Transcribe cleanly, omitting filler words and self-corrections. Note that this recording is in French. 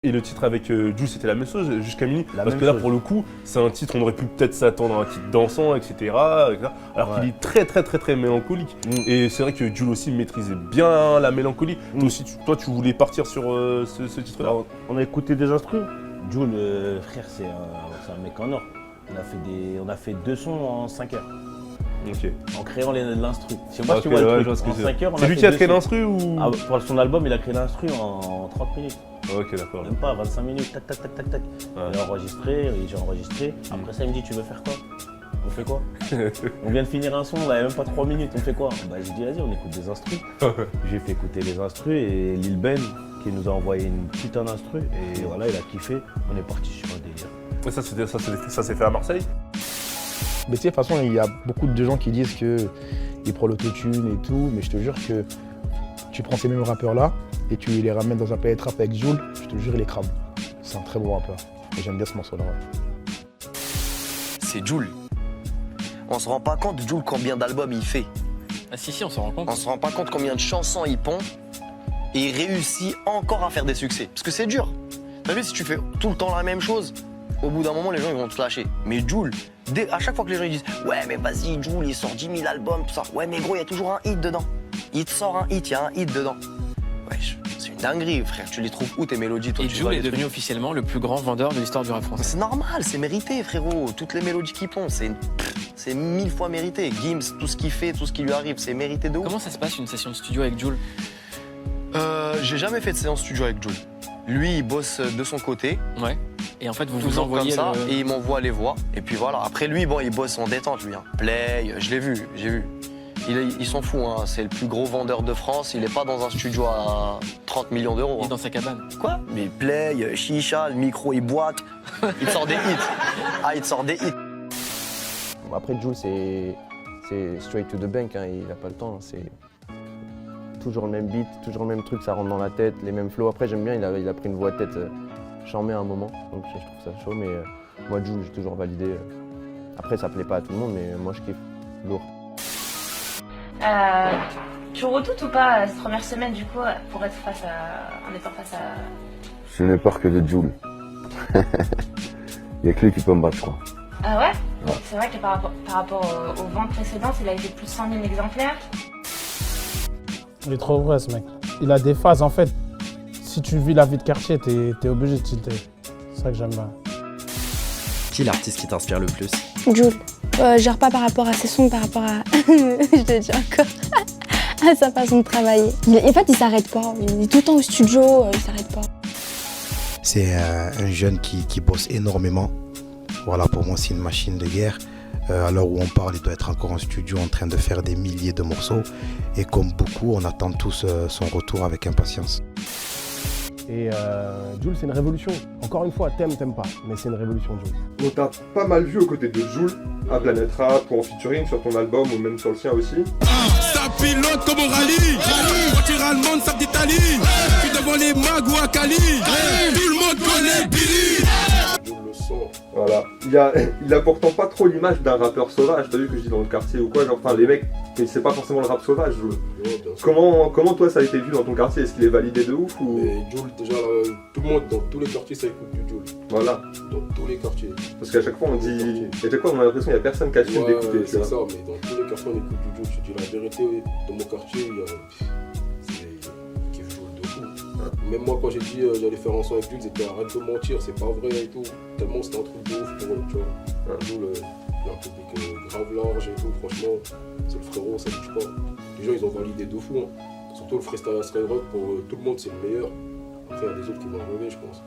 Et le titre avec Jul, c'était la même chose jusqu'à minuit. La Parce même que là, chose. pour le coup, c'est un titre, on aurait pu peut-être s'attendre à un titre dansant, etc. Alors qu'il est très mélancolique. Et c'est vrai que Jul aussi maîtrisait bien la mélancolie. Toi aussi, tu voulais partir sur ce titre-là. Alors, on a écouté des instrus. Jul, frère, c'est un mec en or. On a fait 2 sons en 5 heures. Ok. En créant l'instru. C'est moi Ok, qui vois ouais, le je truc. vois ce que En c'est. 5 heures, on a C'est lui fait qui a 2 créé sons. l'instru ou Ah, pour son album, il a créé l'instru en 30 minutes. Ok, d'accord. Même pas, 25 minutes, tac. Ouais. J'ai enregistré. Après ça, il me dit, tu veux faire quoi? On fait quoi? On vient de finir un son, on avait même pas 3 minutes, on fait quoi? Bah j'ai dit, vas-y, on écoute des instrus. J'ai fait écouter les instrus et Lil Ben qui nous a envoyé une putain d'instru et voilà, il a kiffé. On est parti sur un délire. Et ça s'est fait à Marseille. Mais tu sais, de toute façon, il y a beaucoup de gens qui disent qu'il prend l'autotune et tout, mais je te jure que tu prends ces mêmes rappeurs-là et tu les ramènes dans un planète rap avec Jul, je te jure, il est crame. C'est un très bon rappeur. Et j'aime bien ce morceau-là. Ouais. C'est Jul. On se rend pas compte, Jul, combien d'albums il fait. Ah si, on s'en rend compte. On se rend pas compte combien de chansons il pond. Et il réussit encore à faire des succès. Parce que c'est dur. T'as vu, si tu fais tout le temps la même chose, au bout d'un moment, les gens ils vont te lâcher. Mais Jul, à chaque fois que les gens ils disent « Ouais, mais vas-y, Jul, il sort 10 000 albums, tout ça. Ouais, mais gros, il y a toujours un hit dedans. Il te sort un hit, il y a un hit dedans. » Wesh, c'est une dinguerie, frère. Tu les trouves où tes mélodies, toi? Et tu Jul vois est les devenu trucs. officiellement le plus grand vendeur de l'histoire du rap Mais français. c'est normal, c'est mérité, frérot. Toutes les mélodies qu'il pond, c'est 1000 fois mérité. Gims, tout ce qu'il fait, tout ce qui lui arrive, c'est mérité de ouf. Comment ça se passe une session de studio avec Jul? J'ai jamais fait de séance studio avec Jul. Lui, il bosse de son côté, Ouais. Et en fait, vous toujours comme envoyez ça, le... et il m'envoie les voix. Et puis voilà. Après lui, bon, il bosse en détente, lui. Hein. Play, je l'ai vu, j'ai vu. Il s'en fout, hein. C'est le plus gros vendeur de France. Il est pas dans un studio à 30 millions d'euros. Il est Hein. dans sa cabane. Quoi? Mais il play, chicha, le micro, il boite. Il te sort des hits. Ah, il te sort des hits. Après, Jul, c'est straight to the bank, hein, il n'a pas le temps. C'est toujours le même beat, toujours le même truc, ça rentre dans la tête, les mêmes flows. Après, j'aime bien, il a pris une voix tête charmée à un moment, donc je trouve ça chaud. Mais moi, Jul, j'ai toujours validé. Après, ça plaît pas à tout le monde, mais moi, je kiffe. Lourd. Tu redoutes ou pas cette première semaine du coup pour être face à en étant face à... Je n'ai peur que de Jul. Il n'y a que lui qui peut me battre, je crois. Ah ouais, c'est vrai que par rapport aux ventes précédentes, il a été plus de 100 000 exemplaires. Il est trop vrai ce mec. Il a des phases en fait. Si tu vis la vie de quartier, t'es obligé de tilter. C'est ça que j'aime bien. Qui est l'artiste qui t'inspire le plus? Jul. Genre pas par rapport à ses sons, par rapport à... je te dis encore. à sa façon de travailler. En fait, il s'arrête pas. Il est tout le temps au studio, il s'arrête pas. C'est un jeune qui bosse énormément. Voilà, pour moi, c'est une machine de guerre. À l'heure où on parle, il doit être encore en studio en train de faire des milliers de morceaux. Et comme beaucoup, on attend tous son retour avec impatience. Et Jul, c'est une révolution. Encore une fois, t'aimes pas, mais c'est une révolution, Jul. On t'a pas mal vu aux côtés de Jul, à Planète Rap ou en featuring sur ton album ou même sur le sien aussi. Ça pilote comme au rallye, voiture allemande, ça d'Italie, puis devant les mags ou à Cali, tout le monde connaît Billy. Voilà. Il a pourtant pas trop l'image d'un rappeur sauvage, t'as vu que je dis dans le quartier ou quoi, genre, enfin les mecs, mais c'est pas forcément le rap sauvage, Jul. Comment toi ça a été vu dans ton quartier? Est-ce qu'il est validé de ouf ou... Mais Jul, déjà, tout le monde, dans tous les quartiers, ça écoute du Jul. Voilà. Dans tous les quartiers. Parce qu'à chaque fois on dit... À chaque fois on a l'impression qu'il y a personne qui assume d'écouter, tu c'est vois. ça, mais dans tous les quartiers on écoute du Jul. Je te dis la vérité, dans mon quartier, il kiffe Jul de fou. Même moi quand j'ai dit j'allais faire un son avec Jul, c'était arrête de mentir, c'est pas vrai et tout. Tellement c'était un truc de ouf pour eux, tu vois. Jul, il a un public grave large et tout, franchement, c'est le frérot, ça bouge pas. Les gens ils ont validé de fou, hein. Surtout le freestyle à Skyrock, pour tout le monde c'est le meilleur. Après il y a des autres qui vont arriver je pense.